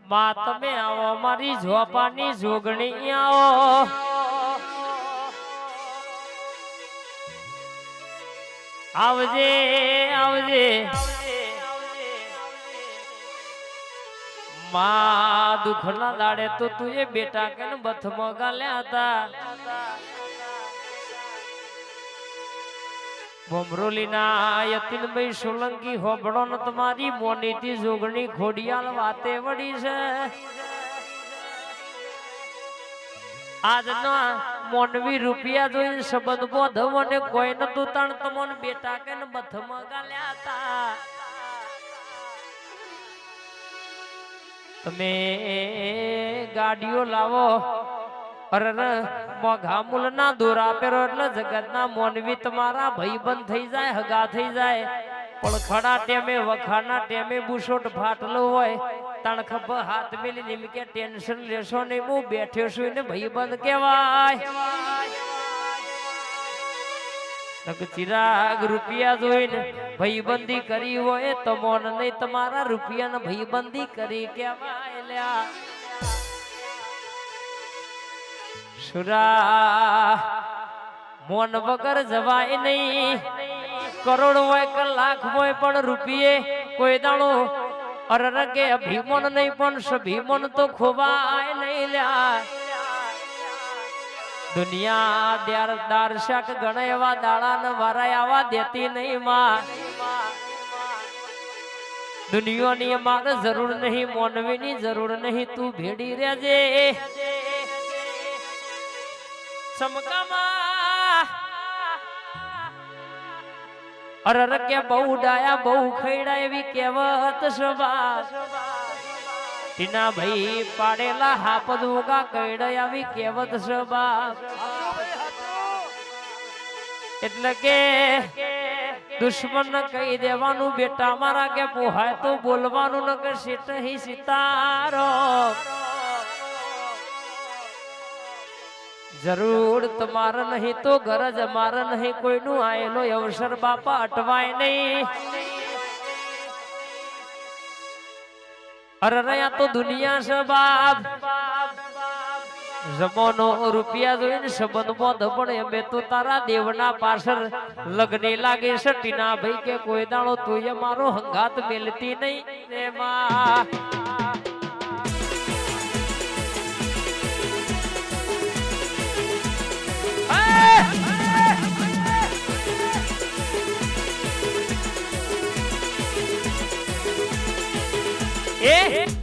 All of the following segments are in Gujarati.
માં તમે આવો મારી ઝોપાની જોગણી આવો આવજે આવજે માં દુખના દાડે તો તું એ બેટા કે બથમાં ગાલ્યા હતા બોમરોલીના યતીનભાઈ સોલંકી હોબળો ન તમારી મોનીતી જોગણી ખોડિયાલ વાતે વળી છે આજના મોનવી રૂપિયા જોઈને સંબંધ બોધવ અને કોઈ નતું તણ તમોન બેટા કે બથમાં ગાલ્યા હતા તમે ગાડીઓ લાવો અરે મોઘા મૂલ ના દોરા પેરો એટલે જગત ના મોનવી તમારા ભાઈબંધ થઈ જાય હગા થઈ જાય પણ ખડા ટેમે વખાના ટેમે બુશોટ ફાટલો હોય તણ ખભ હાથ મેલી નિમ કે ટેન્શન લેશો નહીં હું બેઠ્યો છું ને ભાઈબંધ કહેવાય ચિરાગ રૂપિયા જોઈને ભાઈબંધી કરી હોય તો મોન નહીં તમારા રૂપિયા ને ભાઈબંધી કરી કહેવાય લ્યા સુરા મોન વગર જવાય નહીં કરોડ હોય કે લાખ હોય પણ રૂપિયે કોઈ દાણો અરર કે અભિમન નહીં પણ સભિમન તો ખોવાય નહીં લ્યા દુનિયા દાર્શક ગણે એવા દાડા ને વારાય આવા દેતી નહીં માં દુનિયાની મારે જરૂર નહીં મોનવીની જરૂર નહીં તું ભેડી રહેજે સમકામાં અરર કે બહુ ડાયા બહુ ખૈડા એવી કહેવત સભા ટીના ભાઈ પાડેલા હાપદ ઉગા કૈડા આવી કહેવત સભા એટલે કે દુશ્મન ને કહી દેવાનું બેટા મારા કે પોહાય તો બોલવાનું ન કે સીટ હી સિતારો જરૂર તમારે નહીં તો ગરજ અમારે નહીં કોઈનું આયેલો અવસર બાપા અટવાય નહીં અરે રહ્યા તો દુનિયા છે બાપ જમાનો રૂપિયા જોઈને સંબંધ બોધ પણ એમે તો તારા દેવના પાછળ લગ્ને લાગે છે ટીના ભાઈ કે કોઈ દાણો તું મારો હંગાત મેલતી નહીં એમાં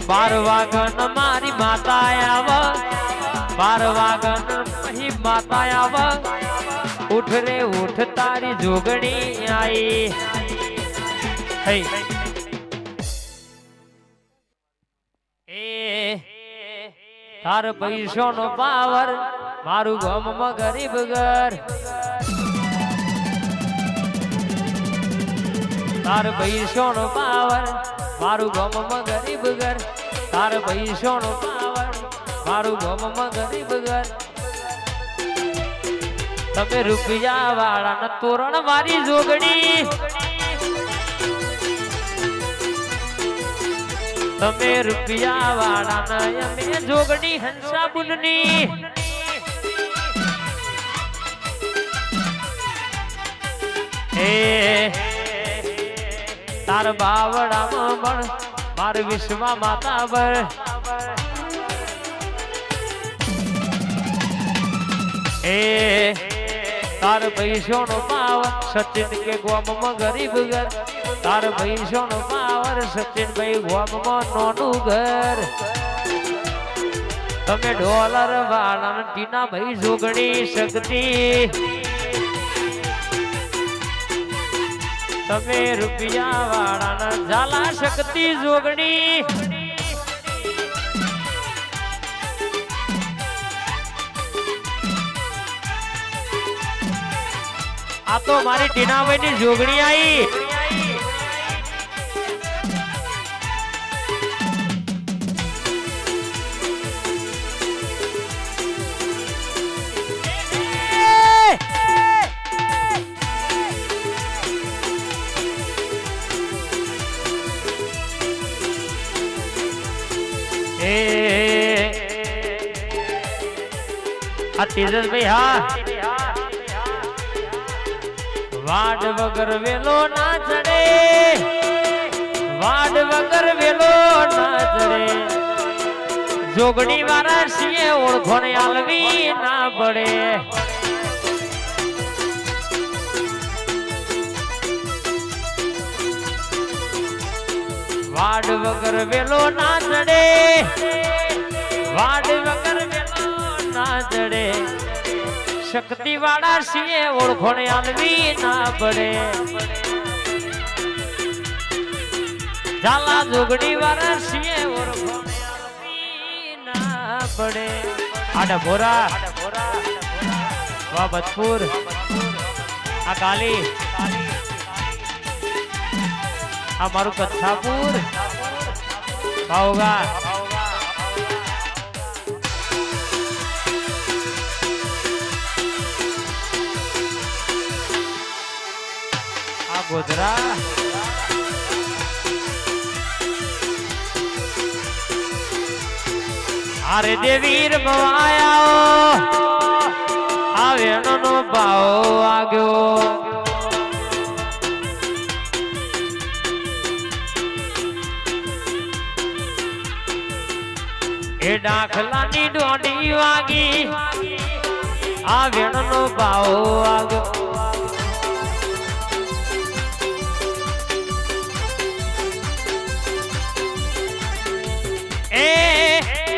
બાર વાગન મારી માતા આવ બાર વાગન પછી માતા આવ ઉઠ રે ઉઠ તારી જોગણી આઈ તાર પૈસો નો પાવર મારું ગામમાં ગરીબ ઘર તાર પૈસો નો પાવર મારું ગામમાં ગરીબ ઘર તાર પૈસો નો પાવર મારું ગામમાં ગરીબ ઘર તમે રૂપિયા વાળા ને તોરણ મારી જોગણી તમે રૂપિયા વાળા ને અમે જોગણી હંસા બુનની તાર બાવડામાં પણ માર વિશ્વા માતા બર તાર પૈસો નો પાવર સચિન કે ગોમમાં ગરીબ ઘર તાર પૈસો નો પાવર સચિન ભાઈ ગોમમાં નોનું ઘર તમે ડોલર વાળા ટીના ભાઈ જોગણી શક્તિ તમે રૂપિયા વાળા ઝાલા શક્તિ જોગણી આ તો મારી ટીનાભાઈ ની જોગણી આવી એ આ તેજસભાઈ હા વાડ વગર વેલો ના ચડે વાડ વગર વેલો ના ચડે જોગણી વાળા છીએ ઓળખોને આલવી ના પડે વાડ વગર વેલો ના ચડે વાડ વગર વેલો ના ચડે શક્તિ વાળા છીએ ઓળખોને આલવી ના પડે ઝાલા જોગણી વાળા છીએ ઓળખોને આલવી ના પડે આડા ભોરા વા બચપુર આ કાલી આ મારું કચ્છાપુર ભાવગા આ ગોધરા આરે દેવીર મવાયા આ વેણો નો ભાવ આગયો એ ડાખલાની ડોડી વાગી આ વેણનો ભાવ આગો એ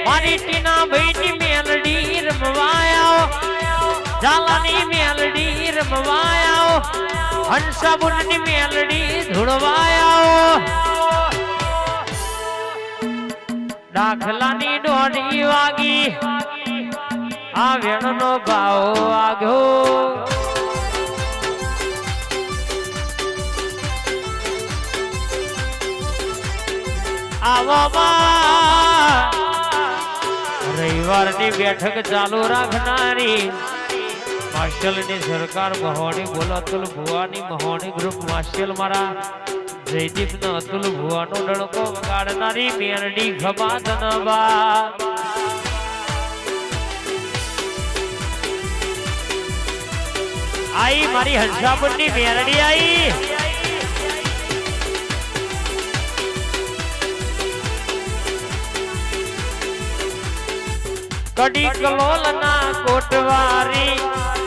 મારી ટીના ભાઈની મેલડી રમવાયો ઝાલાની મેલડી રમવાયો હંસાબુનની મેલડી ધૂળવાયો દાખલાની ડોડી વાગી આ વેણનો ભાવ આગો આવામાં રવિવારની બેઠક ચાલુ રાખનારી માર્શલની સરકાર મહોની બોલ અતુલ ભુવાની મહોની ગ્રુપ માર્શલ મારા જયદીપ નો અતુલ ભુવાનો ડણકો વગાડનારી મેરડી ખબા ધનબા આઈ મારી હંસાપુરની મેરડી આઈ કડી કલોલના કોટવારી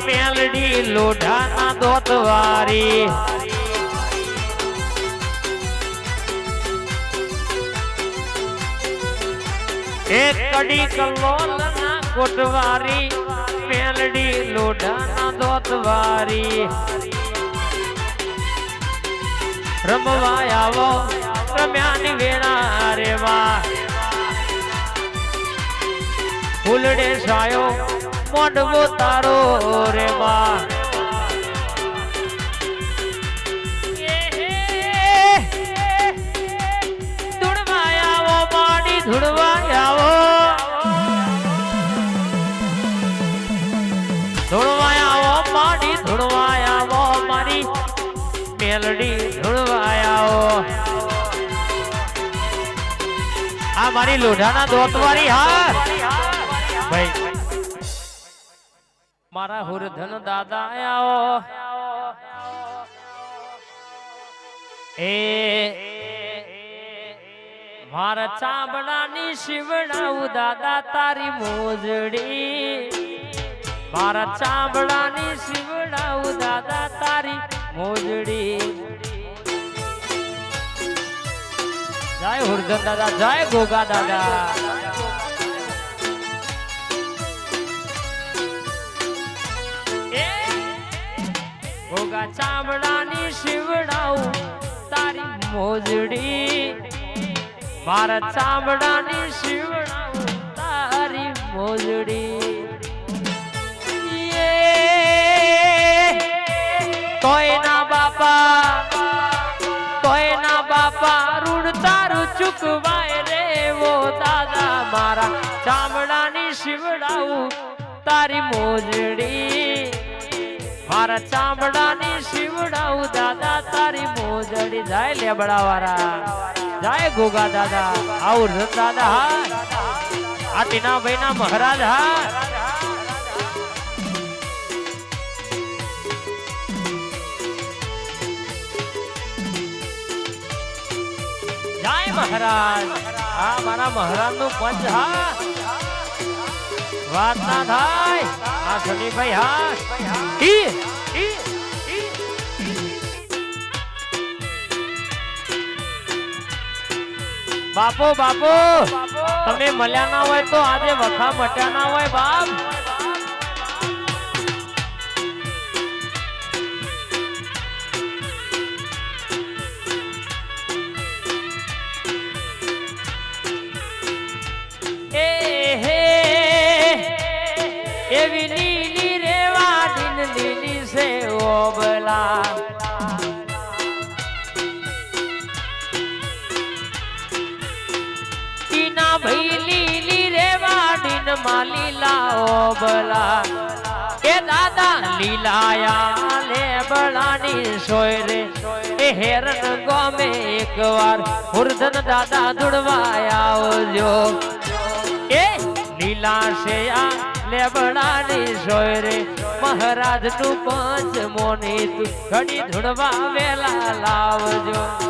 મેલડી લોઢાના દોતવારી એક કડી કલોલના કોટવારી મેલડી લોઢાના દોતવારી રમવા આવો રમ્યાની વેળા રેવા ફૂલડે સાયો મોઢવો તારો રેવા ધૂળવાયાવો માડી ધૂળવાયાવો ધૂળવાયાવો માડી ધૂળવાયાવો મારી મેલડી ધૂળવાયાવો આ મારી લોઢાના દોતવારી હા ભાઈ મારા હુરધન દાદા આયો એ મારા ચામડાની શિવડાવું દાદા તારી મોજડી મારા ચામડાની શિવડાવું દાદા તારી મોજડી જય હુરધન દાદા જય ગોગા દાદા ગોગા ચામડાની શિવડાવું તારી મોજડી મારા ચામડાની શિવડાવું તારી મોજડી તોયના બાપા ઋણ તારું ચૂકવાય રે વો દાદા મારા ચામડાની શિવડાવું તારી મોજડી મારા ચામડાની શિવડાવું દાદા તારી મોજડી જાય લેબડા વાળા જાય ગોગા દાદા આવું દાદા હા આ ટીનાભાઈ ના મહારાજ હા જય મહારાજ હા મારા મહારાજ નું પંચ હા વાત ના થાય આ સનીભાઈ હા બાપો બાપો તમે મળ્યા ના હોય તો આજે વખા મટ્યા ના હોય બાપ એવી લીલી રેવા દિન લીલી સે ઓબલા ટીના ભાઈ લીલી રેવા દિન માં લીલા ઓબલા એ દાદા લીલાયા લે બળાની સોય રે એ હેરન ગોમે એકવાર હુરધન દાદા દુડવાયા આવજો એ લીલા છે આ લેબડાની સોય રે મહારાજ નું પંચ મોની તું ઘડી ધૂળવા વેલા લાવજો